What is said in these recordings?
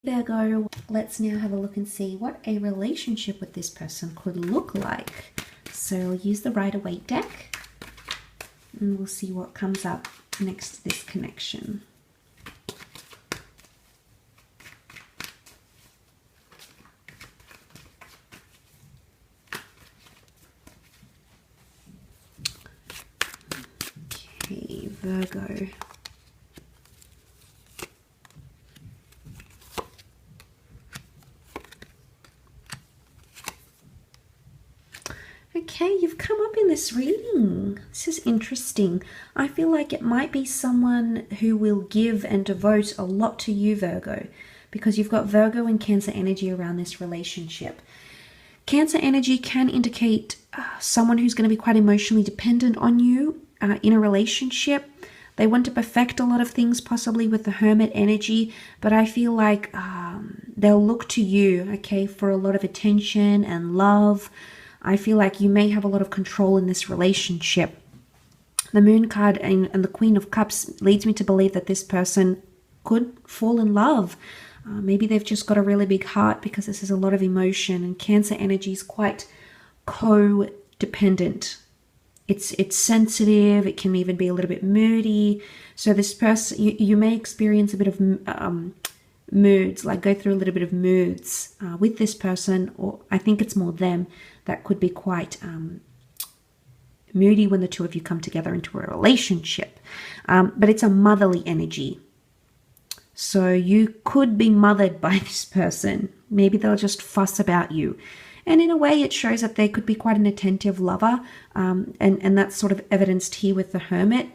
Virgo, let's now have a look and see what a relationship with this person could look like. So I'll use the Rider-Waite deck and we'll see what comes up next to this connection. Okay, Virgo. Okay, you've come up in this reading. This is interesting. I feel like it might be someone who will give and devote a lot to you, Virgo, because you've got Virgo and Cancer energy around this relationship. Cancer energy can indicate someone who's going to be quite emotionally dependent on you in a relationship. They want to perfect a lot of things, possibly with the Hermit energy, but I feel like they'll look to you, okay, for a lot of attention and love. I feel like you may have a lot of control in this relationship. The Moon card and the Queen of Cups leads me to believe that this person could fall in love. Maybe they've just got a really big heart because this is a lot of emotion, and Cancer energy is quite codependent. It's sensitive. It can even be a little bit moody. So this person, you may experience a bit of moods, like go through a little bit of moods with this person, or I think it's more them that could be quite moody when the two of you come together into a relationship. But it's a motherly energy. So you could be mothered by this person. Maybe they'll just fuss about you. And in a way, it shows that they could be quite an attentive lover. And that's sort of evidenced here with the Hermit.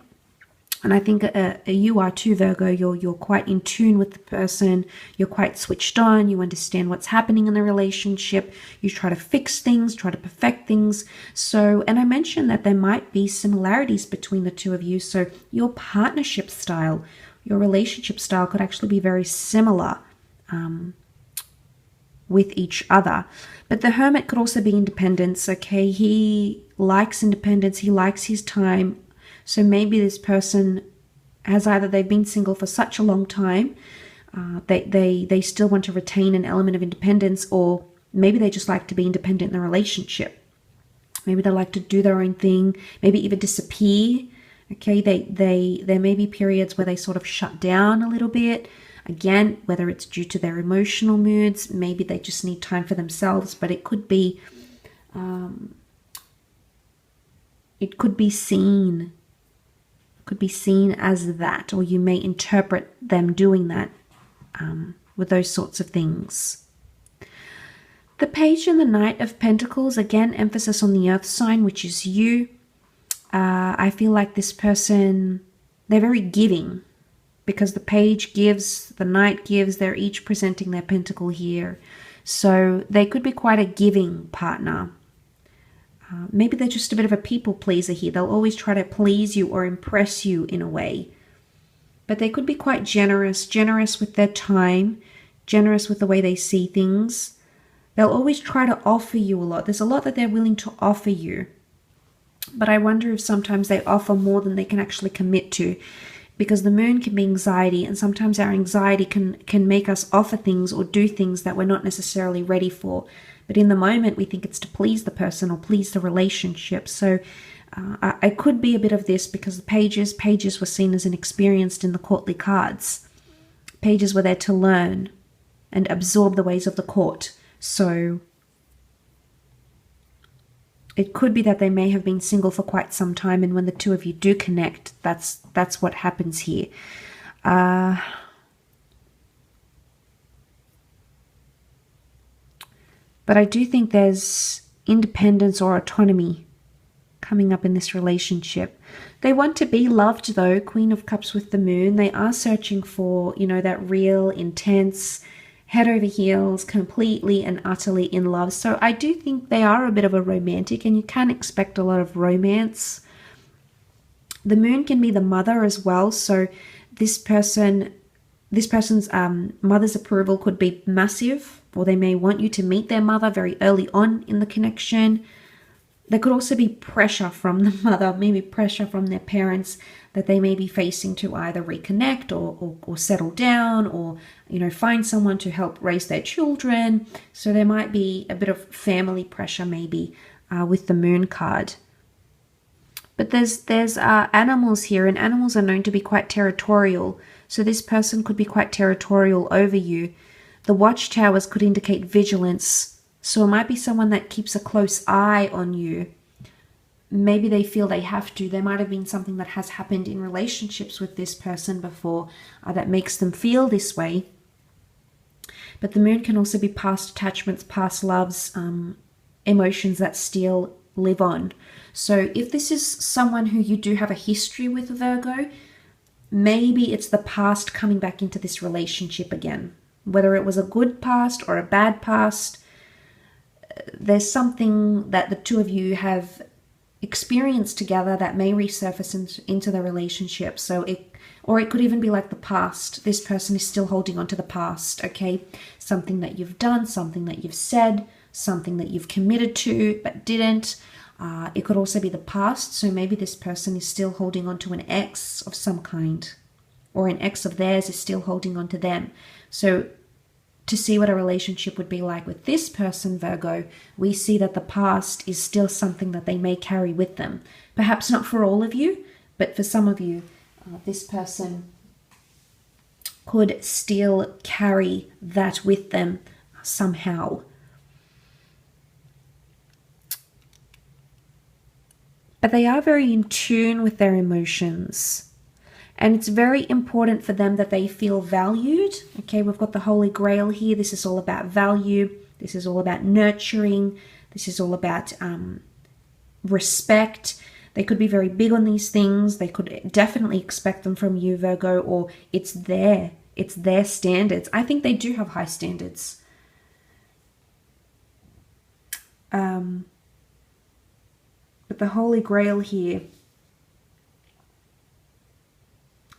And I think you are too, Virgo. You're quite in tune with the person. You're quite switched on. You understand what's happening in the relationship. You try to fix things, try to perfect things. So, and I mentioned that there might be similarities between the two of you. So your partnership style, your relationship style could actually be very similar with each other. But the Hermit could also be independence, okay? He likes independence. He likes his time. So maybe this person has either they've been single for such a long time, they still want to retain an element of independence, or maybe they just like to be independent in the relationship. Maybe they like to do their own thing, maybe even disappear. Okay, there may be periods where they sort of shut down a little bit. Again, whether it's due to their emotional moods, maybe they just need time for themselves, but it could be seen. Could be seen as that, or you may interpret them doing that with those sorts of things. The Page and the Knight of Pentacles, again, emphasis on the earth sign, which is you. I feel like this person, they're very giving, because the Page gives, the Knight gives, they're each presenting their pentacle here. So they could be quite a giving partner. Maybe they're just a bit of a people pleaser here. They'll always try to please you or impress you in a way. But they could be quite generous with their time, generous with the way they see things. They'll always try to offer you a lot. There's a lot that they're willing to offer you. But I wonder if sometimes they offer more than they can actually commit to, because the Moon can be anxiety, and sometimes our anxiety can make us offer things or do things that we're not necessarily ready for. But in the moment, we think it's to please the person or please the relationship. So I could be a bit of this, because the pages were seen as inexperienced in the courtly cards. Pages were there to learn and absorb the ways of the court. So it could be that they may have been single for quite some time, and when the two of you do connect, that's what happens here. But I do think there's independence or autonomy coming up in this relationship. They want to be loved, though. Queen of Cups with the Moon. They are searching for, that real, intense, head over heels, completely and utterly in love. So I do think they are a bit of a romantic, and you can expect a lot of romance. The Moon can be the mother as well. So this person's mother's approval could be massive, or they may want you to meet their mother very early on in the connection. There could also be pressure from the mother, maybe pressure from their parents that they may be facing to either reconnect or settle down, or, you know, find someone to help raise their children. So there might be a bit of family pressure maybe with the moon card. But there's animals here, and animals are known to be quite territorial. So this person could be quite territorial over you. The watchtowers could indicate vigilance. So it might be someone that keeps a close eye on you. Maybe they feel they have to. There might have been something that has happened in relationships with this person before that makes them feel this way. But the moon can also be past attachments, past loves, emotions that still live on. So if this is someone who you do have a history with, Virgo, maybe it's the past coming back into this relationship again. Whether it was a good past or a bad past, there's something that the two of you have experienced together that may resurface into the relationship. So it could even be like the past. This person is still holding on to the past, okay? Something that you've done, something that you've said, something that you've committed to but didn't. It could also be the past. So maybe this person is still holding on to an ex of some kind, or an ex of theirs is still holding on to them. So to see what a relationship would be like with this person, Virgo, we see that the past is still something that they may carry with them. Perhaps not for all of you, but for some of you, this person could still carry that with them somehow. But they are very in tune with their emotions. And it's very important for them that they feel valued. Okay, we've got the Holy Grail here. This is all about value. This is all about nurturing. This is all about respect. They could be very big on these things. They could definitely expect them from you, Virgo, or it's their standards. I think they do have high standards. But the Holy Grail here,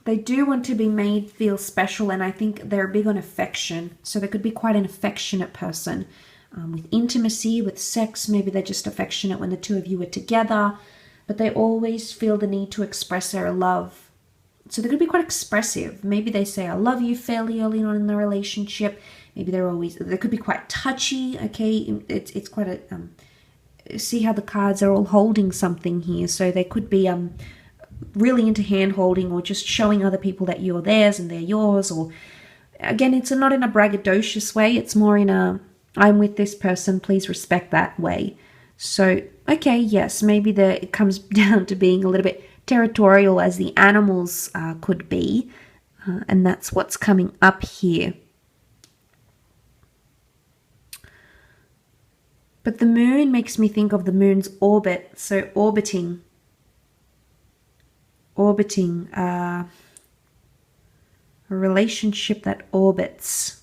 they do want to be made feel special, and I think they're big on affection. So they could be quite an affectionate person with intimacy, with sex. Maybe they're just affectionate when the two of you are together, but they always feel the need to express their love. So they could be quite expressive. Maybe they say, I love you fairly early on in the relationship. Maybe they could be quite touchy. Okay, it's quite a, see how the cards are all holding something here. So they could be really into hand holding, or just showing other people that you're theirs and they're yours. Or again, it's not in a braggadocious way, it's more in a I'm with this person, please respect that way. So okay, yes, maybe it comes down to being a little bit territorial, as the animals could be, and that's what's coming up here. But the moon makes me think of the moon's orbit. So orbiting a relationship that orbits.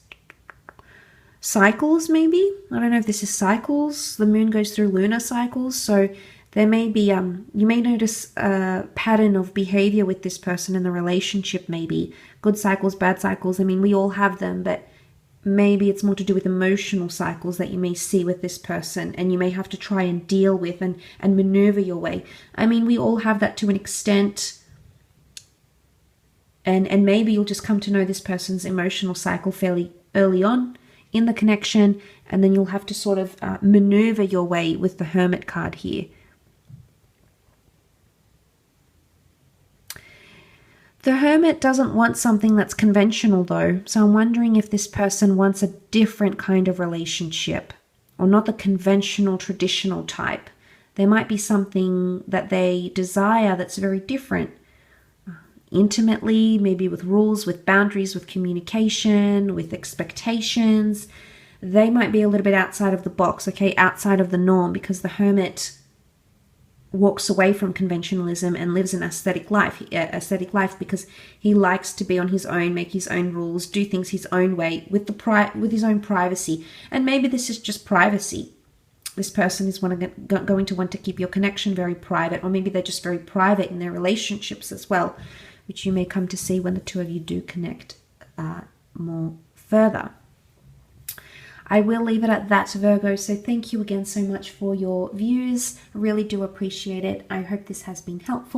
Cycles, maybe? I don't know if this is cycles. The moon goes through lunar cycles. So there may be, you may notice a pattern of behavior with this person in the relationship, maybe. Good cycles, bad cycles. I mean, we all have them, but maybe it's more to do with emotional cycles that you may see with this person, and you may have to try and deal with and maneuver your way. I mean, we all have that to an extent. And maybe you'll just come to know this person's emotional cycle fairly early on in the connection, and then you'll have to sort of maneuver your way with the Hermit card here. The Hermit doesn't want something that's conventional though, so I'm wondering if this person wants a different kind of relationship, or not the conventional, traditional type. There might be something that they desire that's very different. Intimately, maybe with rules, with boundaries, with communication, with expectations. They might be a little bit outside of the box, okay, outside of the norm, because the Hermit walks away from conventionalism and lives an aesthetic life because he likes to be on his own, make his own rules, do things his own way with his own privacy. And maybe this is just privacy. This person is going to want to keep your connection very private, or maybe they're just very private in their relationships as well, which you may come to see when the two of you do connect more further. I will leave it at that, Virgo. So thank you again so much for your views. I really do appreciate it. I hope this has been helpful.